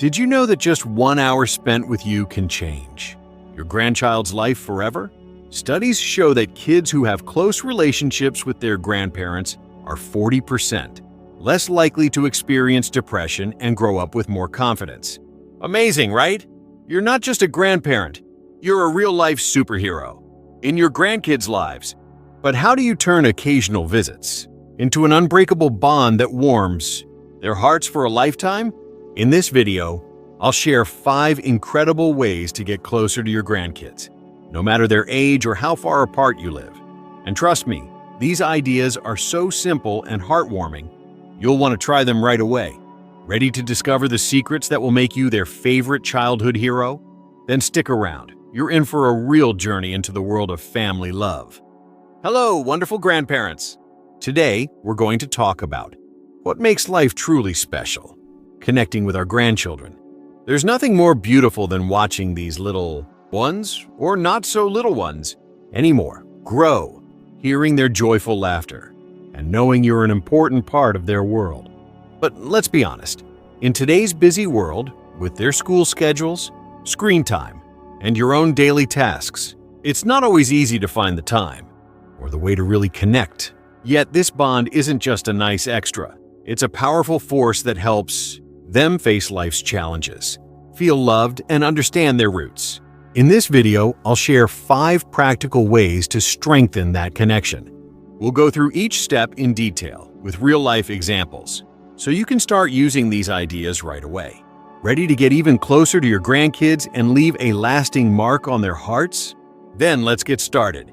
Did you know that just 1 hour spent with you can change your grandchild's life forever? Studies show that kids who have close relationships with their grandparents are 40% less likely to experience depression and grow up with more confidence. Amazing, right? You're not just a grandparent, you're a real-life superhero in your grandkids' lives. But how do you turn occasional visits into an unbreakable bond that warms their hearts for a lifetime? In this video, I'll share 5 incredible ways to get closer to your grandkids, no matter their age or how far apart you live. And trust me, these ideas are so simple and heartwarming, you'll want to try them right away. Ready to discover the secrets that will make you their favorite childhood hero? Then stick around. You're in for a real journey into the world of family love. Hello, wonderful grandparents! Today, we're going to talk about what makes life truly special, connecting with our grandchildren. There's nothing more beautiful than watching these little ones, or not so little ones, anymore, grow, hearing their joyful laughter, and knowing you're an important part of their world. But let's be honest, in today's busy world, with their school schedules, screen time, and your own daily tasks, it's not always easy to find the time or the way to really connect. Yet this bond isn't just a nice extra. It's a powerful force that helps them face life's challenges, feel loved, and understand their roots. In this video, I'll share 5 practical ways to strengthen that connection. We'll go through each step in detail with real-life examples, so you can start using these ideas right away. Ready to get even closer to your grandkids and leave a lasting mark on their hearts? Then let's get started.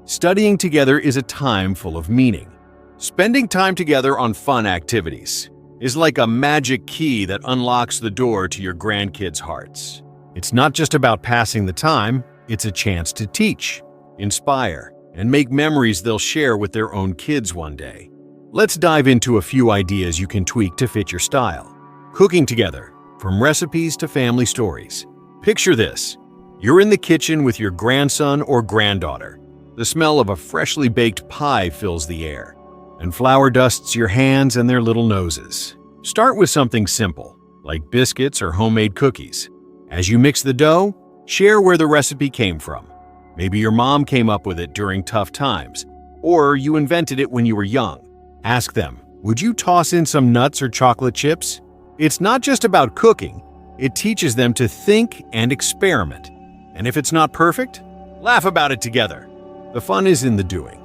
Studying together is a time full of meaning. Spending time together on fun activities is like a magic key that unlocks the door to your grandkids' hearts. It's not just about passing the time, it's a chance to teach, inspire, and make memories they'll share with their own kids one day. Let's dive into a few ideas you can tweak to fit your style. Cooking together, from recipes to family stories. Picture this. You're in the kitchen with your grandson or granddaughter. The smell of a freshly baked pie fills the air, and flour dusts your hands and their little noses. Start with something simple, like biscuits or homemade cookies. As you mix the dough, share where the recipe came from. Maybe your mom came up with it during tough times, or you invented it when you were young. Ask them, would you toss in some nuts or chocolate chips? It's not just about cooking, it teaches them to think and experiment. And if it's not perfect, laugh about it together. The fun is in the doing.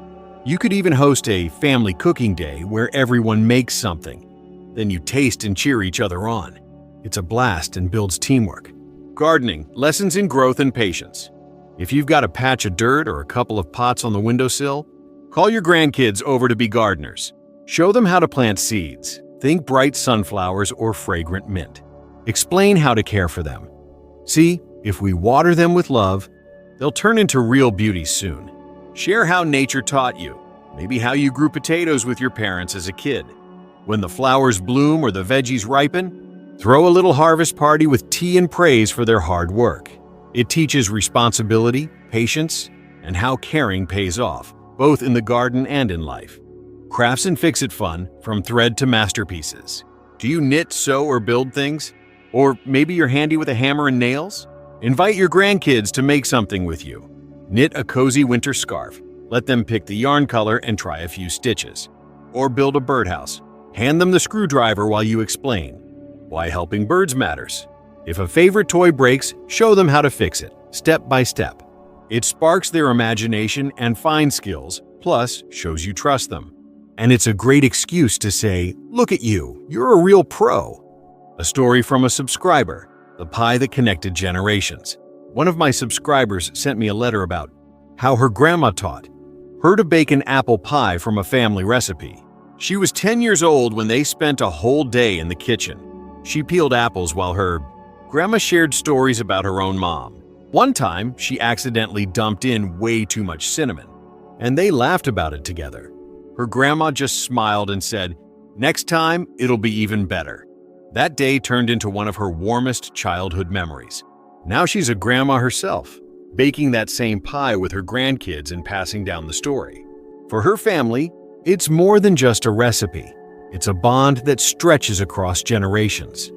You could even host a family cooking day where everyone makes something. Then you taste and cheer each other on. It's a blast and builds teamwork. Gardening, lessons in growth and patience. If you've got a patch of dirt or a couple of pots on the windowsill, call your grandkids over to be gardeners. Show them how to plant seeds. Think bright sunflowers or fragrant mint. Explain how to care for them. See, if we water them with love, they'll turn into real beauty soon. Share how nature taught you, maybe how you grew potatoes with your parents as a kid. When the flowers bloom or the veggies ripen, throw a little harvest party with tea and praise for their hard work. It teaches responsibility, patience, and how caring pays off, both in the garden and in life. Crafts and fix-it fun, from thread to masterpieces. Do you knit, sew, or build things? Or maybe you're handy with a hammer and nails? Invite your grandkids to make something with you. Knit a cozy winter scarf. Let them pick the yarn color and try a few stitches. Or build a birdhouse. Hand them the screwdriver while you explain why helping birds matters. If a favorite toy breaks, show them how to fix it, step by step. It sparks their imagination and fine skills, plus shows you trust them. And it's a great excuse to say, look at you, you're a real pro. A story from a subscriber, the pie that connected generations. One of my subscribers sent me a letter about how her grandma taught her to bake an apple pie from a family recipe. She was 10 years old when they spent a whole day in the kitchen. She peeled apples while her grandma shared stories about her own mom. One time, she accidentally dumped in way too much cinnamon, and they laughed about it together. Her grandma just smiled and said, "Next time, it'll be even better." That day turned into one of her warmest childhood memories. Now she's a grandma herself, baking that same pie with her grandkids and passing down the story. For her family, it's more than just a recipe. It's a bond that stretches across generations.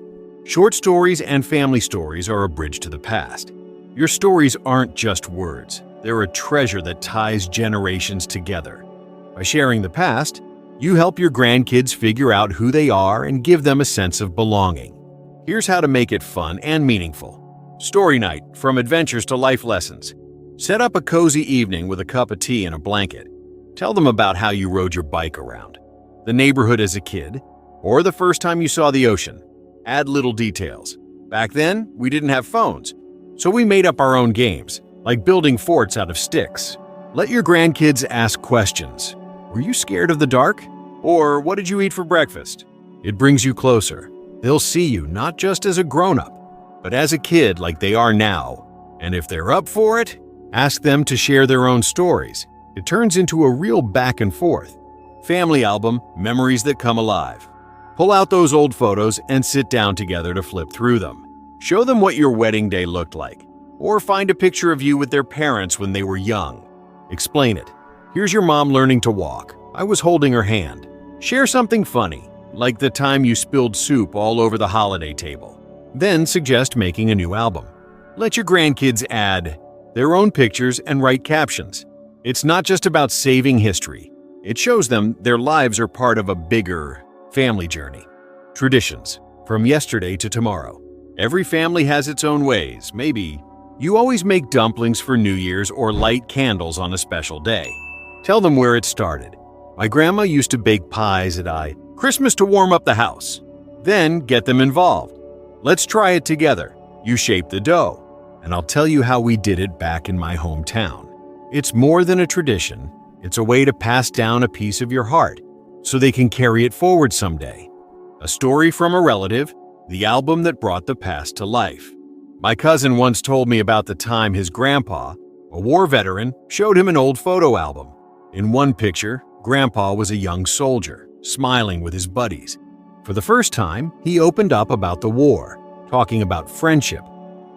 Short stories and family stories are a bridge to the past. Your stories aren't just words. They're a treasure that ties generations together. By sharing the past, you help your grandkids figure out who they are and give them a sense of belonging. Here's how to make it fun and meaningful. Story night, from adventures to life lessons. Set up a cozy evening with a cup of tea and a blanket. Tell them about how you rode your bike around, the neighborhood as a kid, or the first time you saw the ocean. Add little details. Back then, we didn't have phones, so we made up our own games, like building forts out of sticks. Let your grandkids ask questions. Were you scared of the dark? Or what did you eat for breakfast? It brings you closer. They'll see you not just as a grown-up, but as a kid like they are now. And if they're up for it, ask them to share their own stories. It turns into a real back and forth. Family album, memories that come alive. Pull out those old photos and sit down together to flip through them. Show them what your wedding day looked like, or find a picture of you with their parents when they were young. Explain it. Here's your mom learning to walk. I was holding her hand. Share something funny, like the time you spilled soup all over the holiday table. Then suggest making a new album. Let your grandkids add their own pictures and write captions. It's not just about saving history. It shows them their lives are part of a bigger family journey. Traditions, from yesterday to tomorrow. Every family has its own ways. Maybe you always make dumplings for New Year's or light candles on a special day. Tell them where it started. My grandma used to bake pies at Christmas to warm up the house. Then get them involved. Let's try it together. You shape the dough, and I'll tell you how we did it back in my hometown. It's more than a tradition. It's a way to pass down a piece of your heart so they can carry it forward someday. A story from a relative, the album that brought the past to life. My cousin once told me about the time his grandpa, a war veteran, showed him an old photo album. In one picture, Grandpa was a young soldier, smiling with his buddies. For the first time, he opened up about the war, talking about friendship,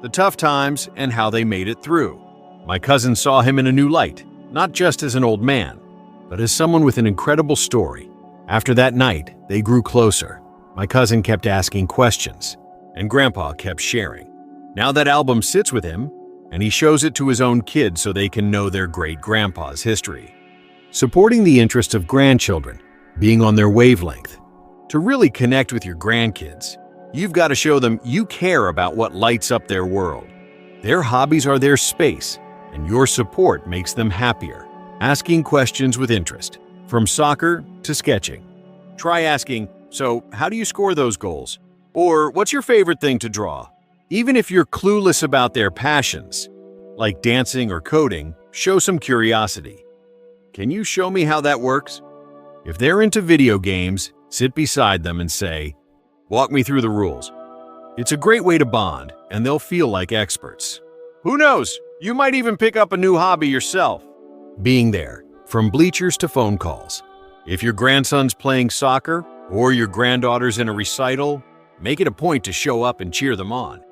the tough times, and how they made it through. My cousin saw him in a new light, not just as an old man, but as someone with an incredible story. After that night, they grew closer. My cousin kept asking questions, and Grandpa kept sharing. Now that album sits with him, and he shows it to his own kids so they can know their great-grandpa's history. Supporting the interests of grandchildren, being on their wavelength. To really connect with your grandkids, you've got to show them you care about what lights up their world. Their hobbies are their space, and your support makes them happier. Asking questions with interest, from soccer to sketching. Try asking, so how do you score those goals? Or what's your favorite thing to draw? Even if you're clueless about their passions, like dancing or coding, show some curiosity. Can you show me how that works? If they're into video games, sit beside them and say, walk me through the rules. It's a great way to bond, and they'll feel like experts. Who knows? You might even pick up a new hobby yourself. Being there, from bleachers to phone calls. If your grandson's playing soccer or your granddaughter's in a recital, make it a point to show up and cheer them on.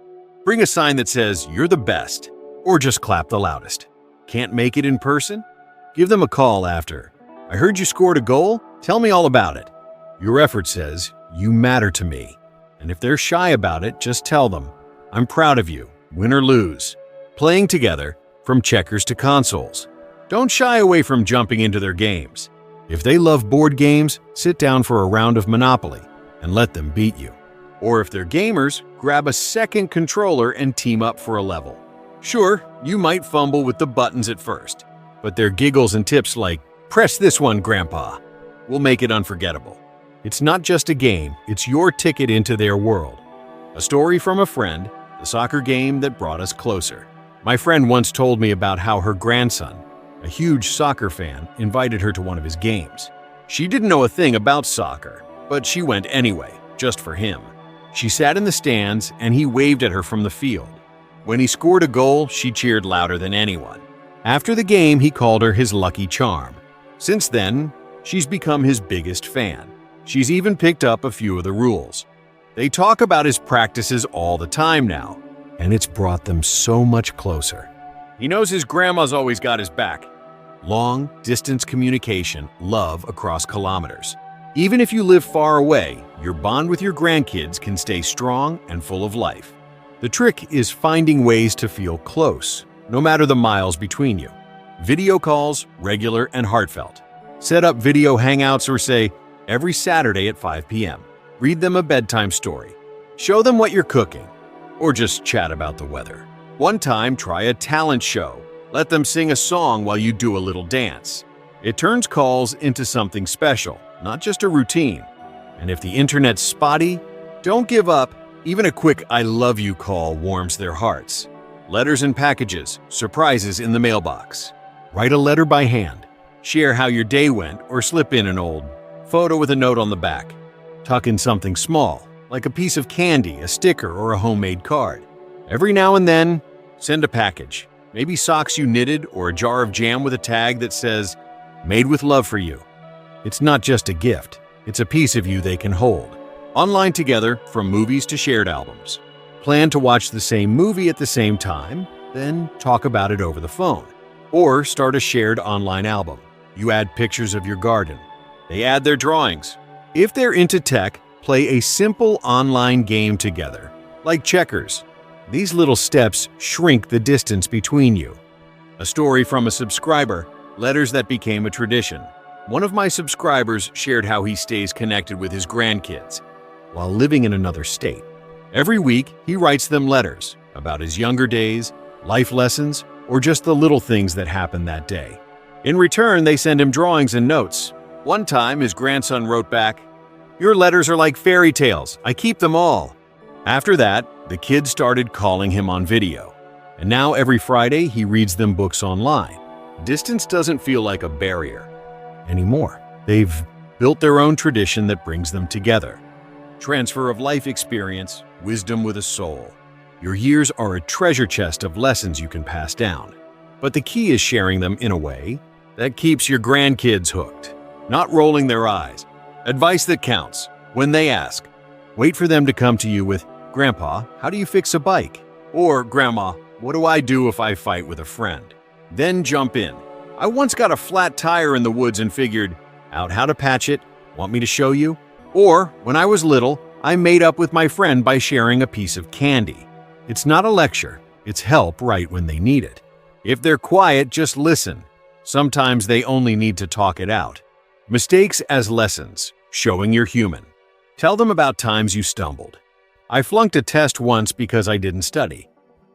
Bring a sign that says, you're the best, or just clap the loudest. Can't make it in person? Give them a call after. I heard you scored a goal? Tell me all about it. Your effort says, you matter to me. And if they're shy about it, just tell them, I'm proud of you, win or lose. Playing together, from checkers to consoles. Don't shy away from jumping into their games. If they love board games, sit down for a round of Monopoly and let them beat you. Or if they're gamers, grab a second controller and team up for a level. Sure, you might fumble with the buttons at first, but their giggles and tips like, press this one, Grandpa, will make it unforgettable. It's not just a game, it's your ticket into their world. A story from a friend, the soccer game that brought us closer. My friend once told me about how her grandson, a huge soccer fan, invited her to one of his games. She didn't know a thing about soccer, but she went anyway, just for him. She sat in the stands and he waved at her from the field. When he scored a goal, she cheered louder than anyone. After the game, he called her his lucky charm. Since then, she's become his biggest fan. She's even picked up a few of the rules. They talk about his practices all the time now, and it's brought them so much closer. He knows his grandma's always got his back. Long-distance communication, love across kilometers. Even if you live far away, your bond with your grandkids can stay strong and full of life. The trick is finding ways to feel close, no matter the miles between you. Video calls, regular and heartfelt. Set up video hangouts or say, every Saturday at 5 p.m. Read them a bedtime story. Show them what you're cooking, or just chat about the weather. One time, try a talent show. Let them sing a song while you do a little dance. It turns calls into something special, not just a routine. And if the internet's spotty, don't give up. Even a quick I love you call warms their hearts. Letters and packages, surprises in the mailbox. Write a letter by hand. Share how your day went or slip in an old photo with a note on the back. Tuck in something small, like a piece of candy, a sticker, or a homemade card. Every now and then, send a package. Maybe socks you knitted or a jar of jam with a tag that says, "Made with love for you." It's not just a gift, it's a piece of you they can hold. Online together, from movies to shared albums. Plan to watch the same movie at the same time, then talk about it over the phone. Or start a shared online album. You add pictures of your garden. They add their drawings. If they're into tech, play a simple online game together, like checkers. These little steps shrink the distance between you. A story from a subscriber, letters that became a tradition. One of my subscribers shared how he stays connected with his grandkids while living in another state. Every week, he writes them letters about his younger days, life lessons, or just the little things that happened that day. In return, they send him drawings and notes. One time, his grandson wrote back, "Your letters are like fairy tales. I keep them all." After that, the kids started calling him on video. And now every Friday, he reads them books online. Distance doesn't feel like a barrier anymore. They've built their own tradition that brings them together. Transfer of life experience, wisdom with a soul. Your years are a treasure chest of lessons you can pass down. But the key is sharing them in a way that keeps your grandkids hooked, not rolling their eyes. Advice that counts. When they ask, wait for them to come to you with, "Grandpa, how do you fix a bike?" Or, "Grandma, what do I do if I fight with a friend?" Then jump in. "I once got a flat tire in the woods and figured out how to patch it. Want me to show you?" Or, "When I was little, I made up with my friend by sharing a piece of candy." It's not a lecture, it's help right when they need it. If they're quiet, just listen. Sometimes they only need to talk it out. Mistakes as lessons, showing you're human. Tell them about times you stumbled. "I flunked a test once because I didn't study,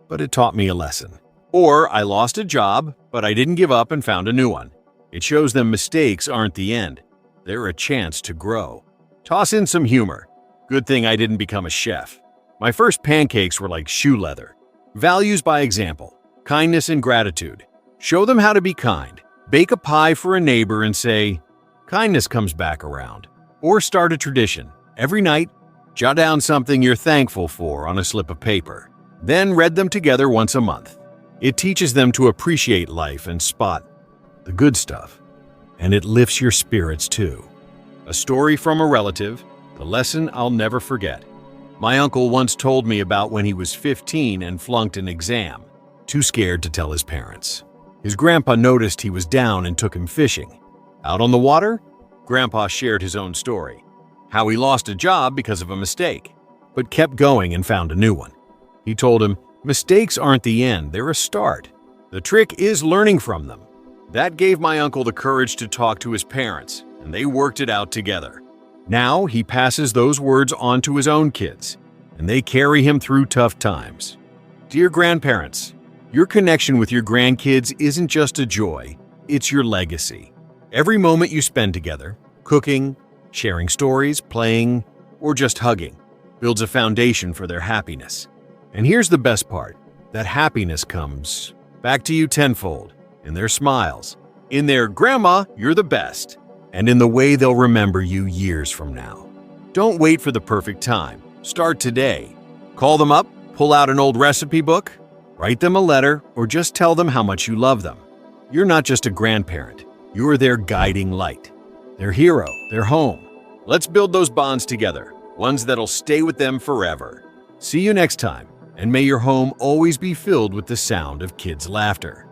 but it taught me a lesson." Or, "I lost a job, but I didn't give up and found a new one." It shows them mistakes aren't the end. They're a chance to grow. Toss in some humor. "Good thing I didn't become a chef. My first pancakes were like shoe leather." Values by example. Kindness and gratitude. Show them how to be kind. Bake a pie for a neighbor and say, "Kindness comes back around." Or start a tradition. Every night, jot down something you're thankful for on a slip of paper. Then read them together once a month. It teaches them to appreciate life and spot the good stuff. And it lifts your spirits too. A story from a relative, the lesson I'll never forget. My uncle once told me about when he was 15 and flunked an exam, too scared to tell his parents. His grandpa noticed he was down and took him fishing. Out on the water, Grandpa shared his own story. How he lost a job because of a mistake, but kept going and found a new one. He told him, "Mistakes aren't the end, they're a start. The trick is learning from them." That gave my uncle the courage to talk to his parents, and they worked it out together. Now he passes those words on to his own kids, and they carry him through tough times. Dear grandparents, your connection with your grandkids isn't just a joy, it's your legacy. Every moment you spend together, cooking, sharing stories, playing, or just hugging, builds a foundation for their happiness. And here's the best part, that happiness comes back to you tenfold, in their smiles, in their "Grandma, you're the best," and in the way they'll remember you years from now. Don't wait for the perfect time. Start today. Call them up, pull out an old recipe book, write them a letter, or just tell them how much you love them. You're not just a grandparent. You're their guiding light, their hero, their home. Let's build those bonds together, ones that'll stay with them forever. See you next time, and may your home always be filled with the sound of kids' laughter.